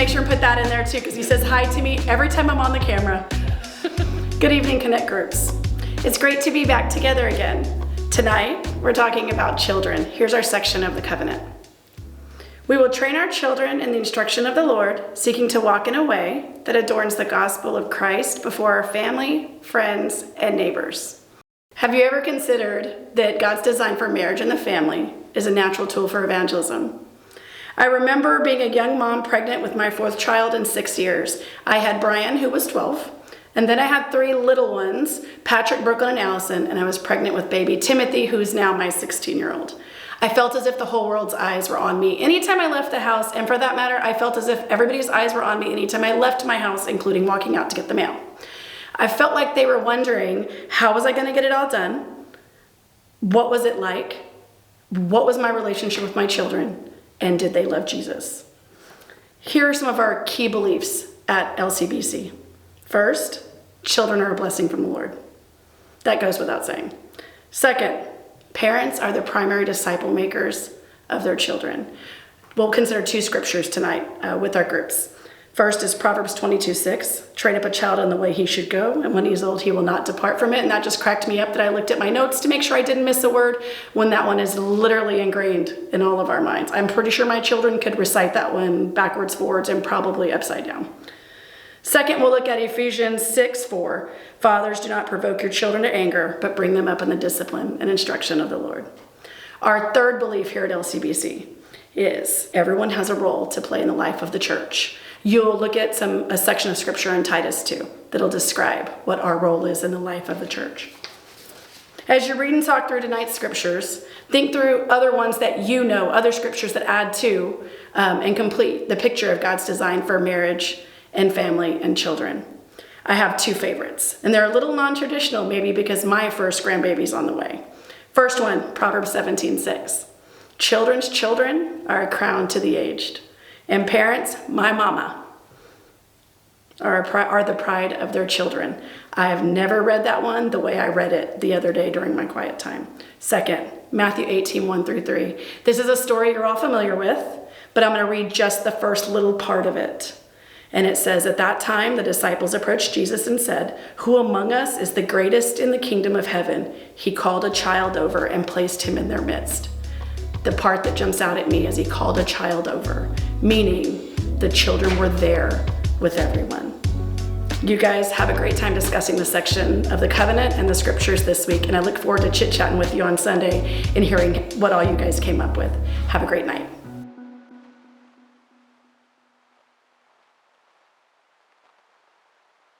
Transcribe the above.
make sure and put that in there too, because he says hi to me every time I'm on the camera. Good evening, Connect Groups. It's great to be back together again. Tonight, we're talking about children. Here's our section of the covenant. We will train our children in the instruction of the Lord, seeking to walk in a way that adorns the gospel of Christ before our family, friends, and neighbors. Have you ever considered that God's design for marriage and the family is a natural tool for evangelism? I remember being a young mom pregnant with my fourth child in 6 years. I had Brian, who was 12, and then I had 3 little ones, Patrick, Brooklyn, and Allison, and I was pregnant with baby Timothy, who's now my 16-year-old. I felt as if the whole world's eyes were on me anytime I left the house, and for that matter, I felt as if everybody's eyes were on me anytime I left my house, including walking out to get the mail. I felt like they were wondering, how was I going to get it all done? What was it like? What was my relationship with my children? And did they love Jesus? Here are some of our key beliefs at LCBC. First, children are a blessing from the Lord. That goes without saying. Second, parents are the primary disciple makers of their children. We'll consider 2 scriptures tonight with our groups. First is Proverbs 22:6. Train up a child in the way he should go, and when he's old, he will not depart from it. And that just cracked me up that I looked at my notes to make sure I didn't miss a word when that one is literally ingrained in all of our minds. I'm pretty sure my children could recite that one backwards, forwards, and probably upside down. Second, we'll look at Ephesians 6:4. Fathers, do not provoke your children to anger, but bring them up in the discipline and instruction of the Lord. Our third belief here at LCBC is everyone has a role to play in the life of the church. You'll look at a section of scripture in Titus 2 that'll describe what our role is in the life of the church. As you read and talk through tonight's scriptures, think through other ones that you know, other scriptures that add to and complete the picture of God's design for marriage and family and children. I have 2 favorites, and they're a little non-traditional, maybe because my first grandbaby's on the way. First one, Proverbs 17:6. Children's children are a crown to the aged, and parents, my mama, are the pride of their children. I have never read that one the way I read it the other day during my quiet time. Second, Matthew 18:1-3. This is a story you're all familiar with, but I'm going to read just the first little part of it. And it says, at that time, the disciples approached Jesus and said, who among us is the greatest in the kingdom of heaven? He called a child over and placed him in their midst. The part that jumps out at me is he called a child over, meaning the children were there with everyone. You guys have a great time discussing the section of the covenant and the scriptures this week, and I look forward to chit-chatting with you on Sunday and hearing what all you guys came up with. Have a great night.